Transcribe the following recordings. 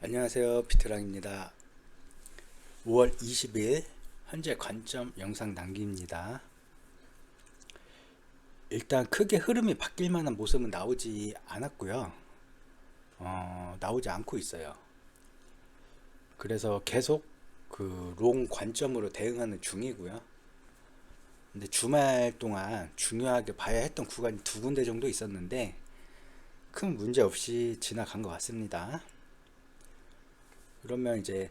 안녕하세요, 피트랑입니다. 5월 20일 현재 관점 영상 남기입니다. 일단 크게 흐름이 바뀔 만한 모습은 나오지 않았고요. 나오지 않고 있어요. 그래서 계속 그 롱 관점으로 대응하는 중이고요. 근데 주말 동안 중요하게 봐야 했던 구간이 두 군데 정도 있었는데 큰 문제 없이 지나간 것 같습니다. 그러면 이제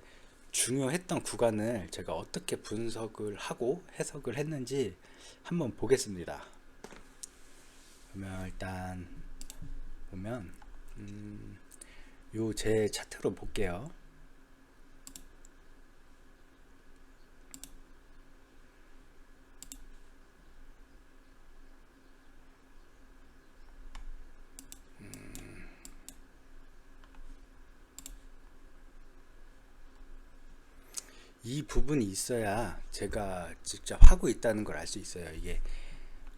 중요했던 구간을 제가 어떻게 분석을 하고 해석을 했는지 한번 보겠습니다. 그러면 일단 보면 요 제 차트로 볼게요. 이 부분이 있어야 제가 직접 하고 있다는 걸 알 수 있어요. 이게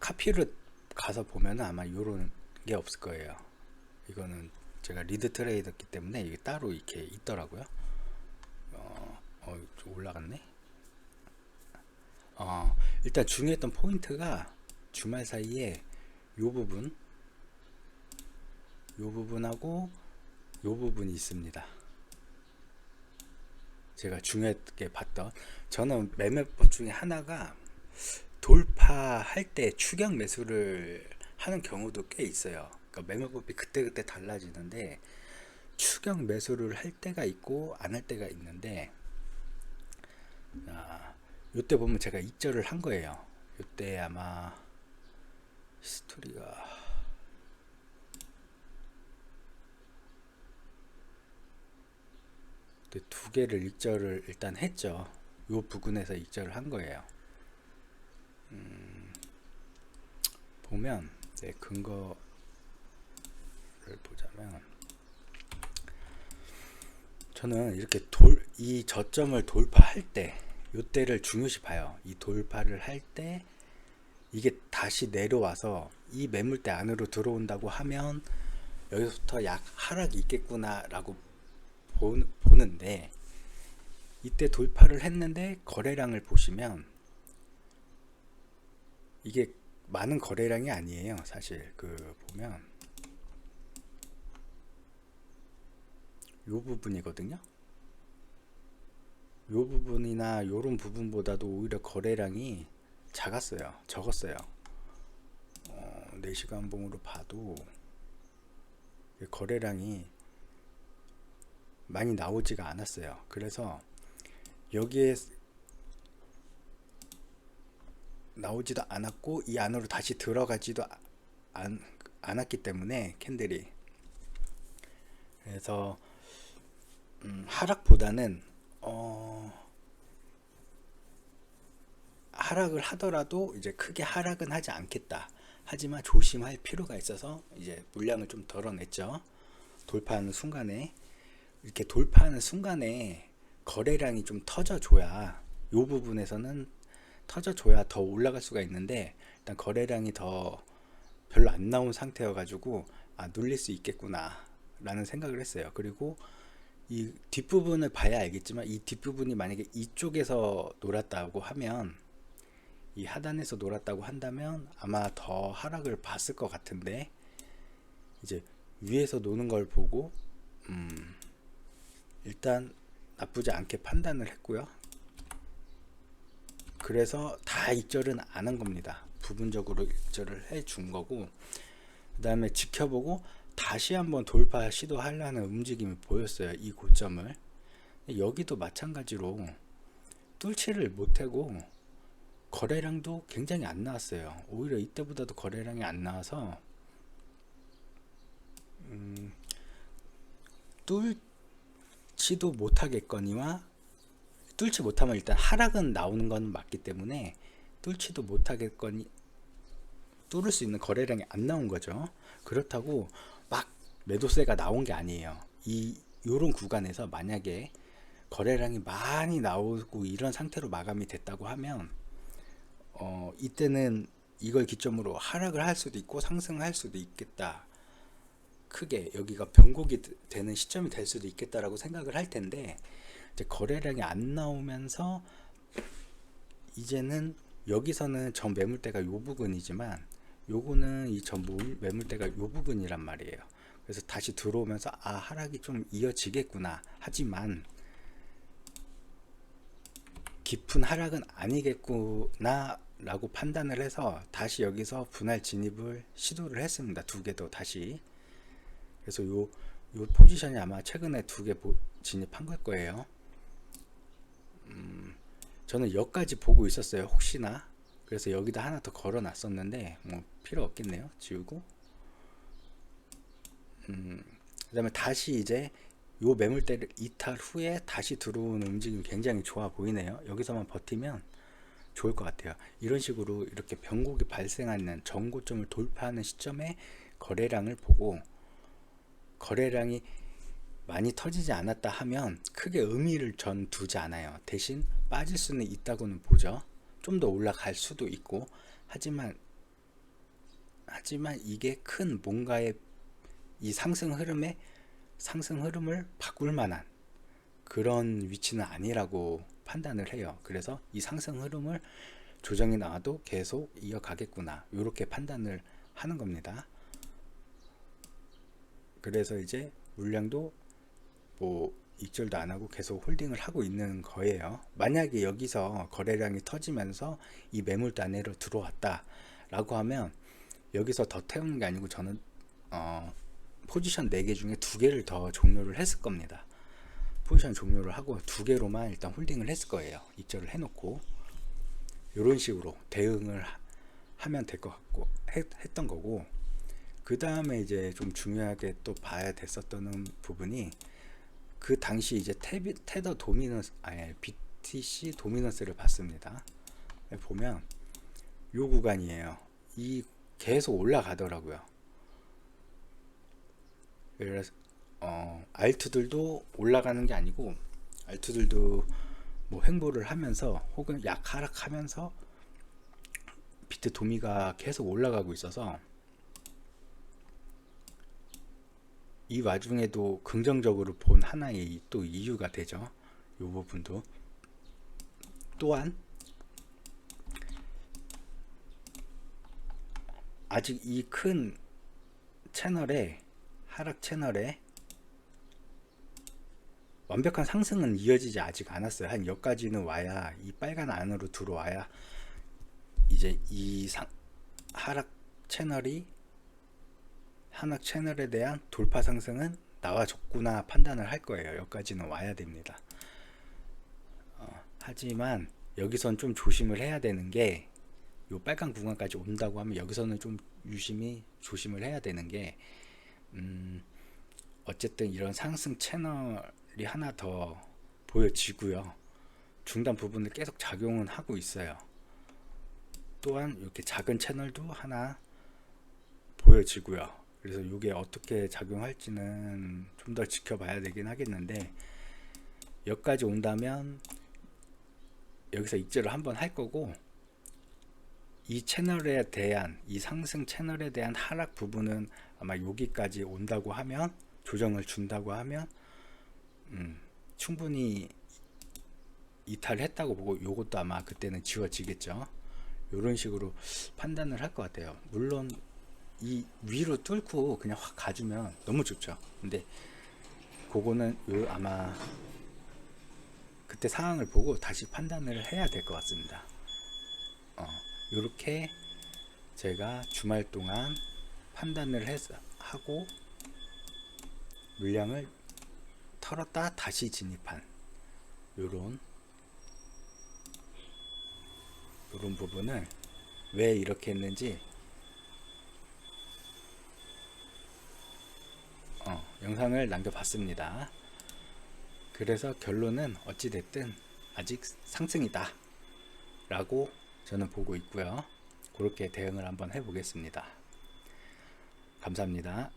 카피를 가서 보면 아마 요런 게 없을 거예요. 이거는 제가 리드 트레이더기 때문에 이게 따로 이렇게 있더라고요. 좀 올라갔네. 일단 중요했던 포인트가 주말 사이에 요 부분, 요 부분하고 요 부분이 있습니다. 제가 중요하게 봤던, 저는 매매법 중에 하나가 돌파할 때 추격 매수를 하는 경우도 꽤 있어요. 그러니까 매매법이 그때그때 달라지는데 추격 매수를 할 때가 있고 안 할 때가 있는데, 요때 보면 제가 입절을 한 거예요. 요때 아마 히스토리가 두 개를 입절을 일단 했죠. 요 부분에서 입절을 한 거예요. 보면 근거를 보자면 저는 이렇게 이 저점을 돌파할 때 요때를 중요시 봐요. 이 돌파를 할 때 이게 다시 내려와서 이 매물대 안으로 들어온다고 하면 여기서부터 약 하락이 있겠구나 라고 보는데, 이때 돌파를 했는데 거래량을 보시면 이게 많은 거래량이 아니에요. 사실 보면 요 부분이거든요. 요 부분이나 요런 부분보다도 오히려 거래량이 적었어요. 4시간 봉으로 봐도 거래량이 많이 나오지가 않았어요. 그래서 여기에 나오지도 않았고 이 안으로 다시 들어가지도 않았기 때문에 캔들이, 그래서 하락보다는 하락을 하더라도 이제 크게 하락은 하지 않겠다. 하지만 조심할 필요가 있어서 이제 물량을 좀 덜어냈죠. 돌파하는 순간에, 이렇게 돌파하는 순간에 거래량이 좀 터져줘야, 이 부분에서는 터져줘야 더 올라갈 수가 있는데, 일단 거래량이 더 별로 안 나온 상태여 가지고 눌릴 수 있겠구나 라는 생각을 했어요. 그리고 이 뒷부분을 봐야 알겠지만 이 뒷부분이 만약에 이쪽에서 놀았다고 하면, 이 하단에서 놀았다고 한다면 아마 더 하락을 봤을 것 같은데, 이제 위에서 노는 걸 보고 일단 나쁘지 않게 판단을 했고요. 그래서 다 입절은 안 한 겁니다. 부분적으로 입절을 해 준 거고, 그 다음에 지켜보고 다시 한번 돌파 시도하려는 움직임이 보였어요. 이 고점을. 여기도 마찬가지로 뚫지를 못하고 거래량도 굉장히 안 나왔어요. 오히려 이때보다도 거래량이 안 나와서 뚫지도 못하겠거니와, 뚫지 못하면 일단 하락은 나오는 건 맞기 때문에 뚫지도 못하겠거니 뚫을 수 있는 거래량이 안 나온 거죠. 그렇다고 막 매도세가 나온 게 아니에요. 요런 구간에서 만약에 거래량이 많이 나오고 이런 상태로 마감이 됐다고 하면 이때는 이걸 기점으로 하락을 할 수도 있고 상승할 수도 있겠다. 크게 여기가 변곡이 되는 시점이 될 수도 있겠다라고 생각을 할 텐데, 이제 거래량이 안 나오면서 이제는 여기서는 전 매물대가 요 부근이지만 요거는 이 전 매물대가 요 부근이란 말이에요. 그래서 다시 들어오면서 하락이 좀 이어지겠구나, 하지만 깊은 하락은 아니겠구나 라고 판단을 해서 다시 여기서 분할 진입을 시도를 했습니다. 두 개도 다시. 그래서 요 포지션이 아마 최근에 두 개 진입한 걸 거예요. 저는 여기까지 보고 있었어요, 혹시나. 그래서 여기다 하나 더 걸어 놨었는데 뭐 필요 없겠네요. 지우고. 그 다음에 다시 이제 요 매물대를 이탈 후에 다시 들어오는 움직임이 굉장히 좋아 보이네요. 여기서만 버티면 좋을 것 같아요. 이런 식으로 이렇게 변곡이 발생하는 전고점을 돌파하는 시점에 거래량을 보고, 거래량이 많이 터지지 않았다 하면 크게 의미를 전 두지 않아요. 대신 빠질 수는 있다고는 보죠. 좀 더 올라갈 수도 있고, 하지만 이게 큰 뭔가의 이 상승 흐름을 바꿀 만한 그런 위치는 아니라고 판단을 해요. 그래서 이 상승 흐름을 조정이 나와도 계속 이어가겠구나, 이렇게 판단을 하는 겁니다. 그래서 이제 물량도 뭐 익절도 안 하고 계속 홀딩을 하고 있는 거예요. 만약에 여기서 거래량이 터지면서 이 매물대 안으로 들어왔다 라고 하면 여기서 더 태우는 게 아니고 저는 포지션 4개 중에 2개를 더 종료를 했을 겁니다. 포지션 종료를 하고 2개로만 일단 홀딩을 했을 거예요. 입절을 해놓고 이런 식으로 대응을 하면 될 것 같고 했던 거고, 그 다음에 이제 좀 중요하게 또 봐야 됐었던 부분이, 그 당시 이제 테더 도미넌스, BTC 도미넌스를 봤습니다. 보면 요 구간이에요. 이 계속 올라가더라고요. 그래서 알트들도 올라가는 게 아니고, 알트들도 뭐 횡보를 하면서 혹은 약하락하면서 비트 도미가 계속 올라가고 있어서, 이 와중에도 긍정적으로 본 하나의 또 이유가 되죠. 이 부분도. 또한 아직 이 큰 채널에, 하락 채널에 완벽한 상승은 이어지지 아직 않았어요. 한 여기까지는 와야, 이 빨간 안으로 들어와야 이제 이 하락 채널에 대한 돌파 상승은 나와줬구나 판단을 할 거예요. 여기까지는 와야 됩니다. 하지만 여기선 좀 조심을 해야 되는 게, 요 빨간 구간까지 온다고 하면 여기서는 좀 유심히 조심을 해야 되는 게, 어쨌든 이런 상승 채널이 하나 더 보여지고요. 중단 부분을 계속 작용은 하고 있어요. 또한 이렇게 작은 채널도 하나 보여지고요. 그래서 이게 어떻게 작용할지는 좀 더 지켜봐야 되긴 하겠는데, 여기까지 온다면 여기서 익절을 한번 할 거고, 이 채널에 대한, 이 상승 채널에 대한 하락 부분은 아마 여기까지 온다고 하면, 조정을 준다고 하면 충분히 이탈했다고 보고, 요것도 아마 그때는 지워지겠죠. 이런 식으로 판단을 할 것 같아요. 물론 이 위로 뚫고 그냥 확 가주면 너무 좋죠. 근데 그거는 아마 그때 상황을 보고 다시 판단을 해야 될 것 같습니다. 이렇게 제가 주말 동안 판단을 하고 물량을 털었다 다시 진입한 요런 부분을 왜 이렇게 했는지 영상을 남겨봤습니다. 그래서 결론은 어찌됐든 아직 상승이다 라고 저는 보고 있고요. 그렇게 대응을 한번 해보겠습니다. 감사합니다.